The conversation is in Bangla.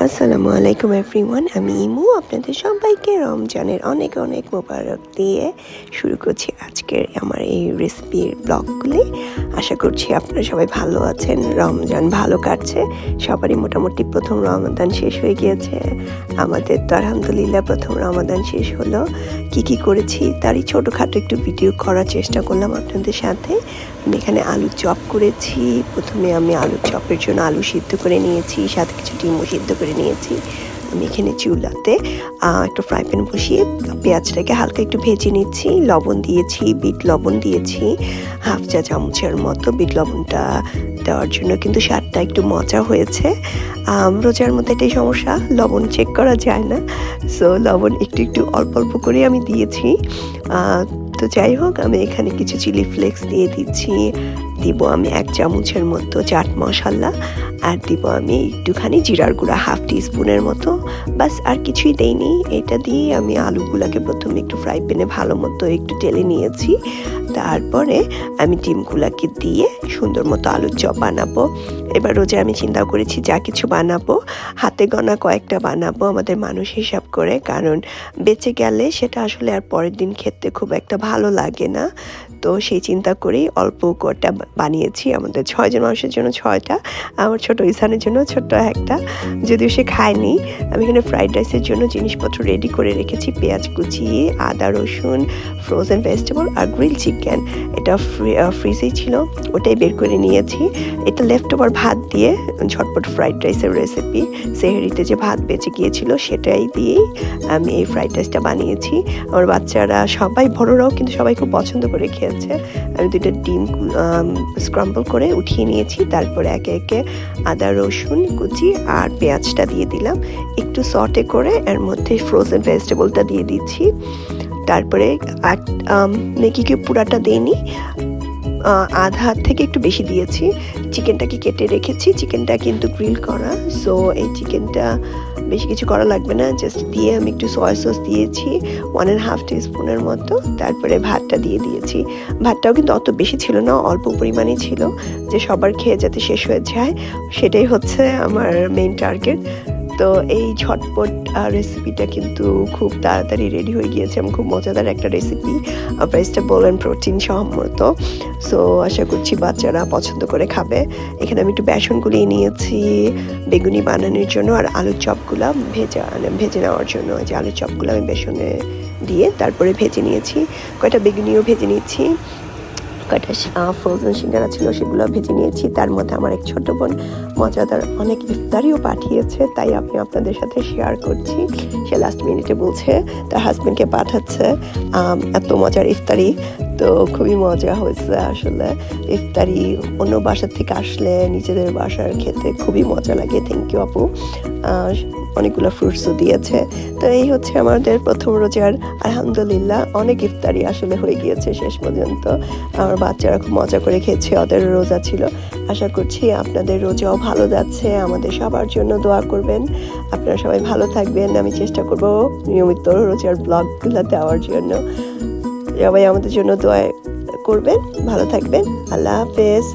আসসালামু আলাইকুম এভরিওয়ান, আমি ইমু। আপনাদের সবাইকে রমজানের অনেক অনেক মোবারক দিয়ে শুরু করছি আজকের আমার এই রেসিপির ব্লগগুলি। আশা করছি আপনারা সবাই ভালো আছেন, রমজান ভালো কাটছে। সবারই মোটামুটি প্রথম রমাদান শেষ হয়ে গিয়েছে। আমাদের তো আলহামদুলিল্লাহ প্রথম রমাদান শেষ হলো। কি করেছি তারই ছোটোখাটো একটু ভিডিও করার চেষ্টা করলাম আপনাদের সাথে। আমি এখানে আলুর চপ করেছি। প্রথমে আমি আলুর চপের জন্য আলু সিদ্ধ করে নিয়েছি, সাথে কিছু ডিমও সিদ্ধ করে নিয়েছি। আমি এখানে চুলাতে একটা ফ্রাই প্যান বসিয়ে পেঁয়াজটাকে হালকা একটু ভেজে নিচ্ছি। লবণ দিয়েছি, বিট লবণ দিয়েছি হাফ চা চামচের মতো। বিট লবণটা দেওয়ার জন্য কিন্তু স্বাদটা একটু মজা হয়েছে। রোজার মধ্যে এটাই সমস্যা, লবণ চেক করা যায় না। সো লবণ একটু অল্প অল্প করে আমি দিয়েছি। তো যাই হোক, আমি এখানে কিছু চিলি ফ্লেক্স দিয়ে দিচ্ছি। দিব আমি 1 চামচের মতো চাট মশলা, আর দিব আমি একটুখানি জিরার গুঁড়া হাফ টিস্পুনের মতো। বাস, আর কিছুই দেইনি। এটা দিয়ে আমি আলুগুলাকে প্রথমে একটু ফ্রাই প্যানে ভালো মতো একটু টেলে নিয়েছি। তারপরে আমি ডিমগুলাকে দিয়ে সুন্দর মতো আলুর চপ বানাবো। এবার রোজে আমি চিন্তা করেছি যা কিছু বানাবো হাতে গোনা কয়েকটা বানাবো আমাদের মানুষ হিসাব করে, কারণ বেঁচে গেলে সেটা আসলে আর পরের দিন খেতে খুব একটা ভালো লাগে না। তো সেই চিন্তা করেই অল্প কটা বানিয়েছি। আমাদের 6 জন মানুষের জন্য 6টা, আমার ছোটো ইসানের জন্য ছোট্ট একটা, যদিও সে খায়নি। আমি এখানে ফ্রাইড রাইসের জন্য জিনিসপত্র রেডি করে রেখেছি। পেঁয়াজ কুচি, আদা রসুন, ফ্রোজেন ভেজিটেবল আর গ্রিল চিকেন। এটা ফ্রিজেই ছিল, ওটাই বের করে নিয়েছি। এটা লেফট ওভার ভাত দিয়ে ঝটপট ফ্রাইড রাইসের রেসিপি। সেহরিতে যে ভাত বেঁচে গিয়েছিল সেটাই দিয়েই আমি এই ফ্রাইড রাইসটা বানিয়েছি। আমার বাচ্চারা সবাই, বড়রাও কিন্তু সবাই খুব পছন্দ করে খেয়েছে। আমি 2টা ডিম স্ক্রাম্বল করে উঠিয়ে নিয়েছি। তারপরে একে একে আদা রসুন কুচি আর পেঁয়াজটা দিয়ে দিলাম। একটু সটে করে এর মধ্যে ফ্রোজেন ভেজিটেবলটা দিয়ে দিচ্ছি। তারপরে ম্যাগিকে পুরাটা দিইনি, আধা থেকে একটু বেশি দিয়েছি। চিকেনটাকে কেটে রেখেছি, চিকেনটা কিন্তু গ্রিল করা। সো এই চিকেনটা বেশি কিছু করা লাগবে না, জাস্ট দিয়ে আমি একটু সয়া সস দিয়েছি 1.5 টিস্পুনের মতো। তারপরে ভাতটা দিয়ে দিয়েছি। ভাতটাও কিন্তু অত বেশি ছিল না, অল্প পরিমাণেই ছিল, যে সবার খেয়ে যাতে শেষ হয়ে যায়, সেটাই হচ্ছে আমার মেইন টার্গেট। তো এই ঝটপট রেসিপিটা কিন্তু খুব তাড়াতাড়ি রেডি হয়ে গিয়েছে এবং খুব মজাদার একটা রেসিপি। প্রাইসটা বলেন প্রোটিন সম্মত। সো আশা করছি বাচ্চারা পছন্দ করে খাবে। এখানে আমি একটু বেসন গুলিয়ে নিয়েছি বেগুনি বানানোর জন্য, আর আলুর চপগুলো ভেজে নেওয়ার জন্য। যে আলুর চপগুলো আমি বেসনে দিয়ে তারপরে ভেজে নিয়েছি। কয়টা বেগুনিও ভেজে নিয়েছি। কয়টা ফ্রোজেন সিঙ্গারা ছিল সেগুলো ভেজে নিয়েছি। তার মধ্যে আমার এক ছোট বোন মজাদার অনেক ইফতারিও পাঠিয়েছে, তাই আমি আপনাদের সাথে শেয়ার করছি। সে লাস্ট মিনিটে বলছে তার হাজব্যান্ডকে পাঠাচ্ছে এত মজার ইফতারি। তো খুবই মজা হয়েছে আসলে। ইফতারি অন্য বাসার থেকে আসলে নিজেদের বাসার খেতে খুবই মজা লাগে। থ্যাংক ইউ আপু। অনেকগুলো ফ্রুটসও দিয়েছে। তো এই হচ্ছে আমাদের প্রথম রোজার আলহামদুলিল্লাহ অনেক ইফতারি আসলে হয়ে গিয়েছে শেষ পর্যন্ত। আমার বাচ্চারা খুব মজা করে খেয়েছে, ওদের রোজা ছিল। আশা করছি আপনাদের রোজাও ভালো যাচ্ছে। আমাদের সবার জন্য দোয়া করবেন, আপনারা সবাই ভালো থাকবেন। আমি চেষ্টা করব নিয়মিত রোজার ব্লগগুলো দেওয়ার জন্য। সবাই আমাদের জন্য দোয়া করবেন, ভালো থাকবেন। আল্লাহ হাফেজ।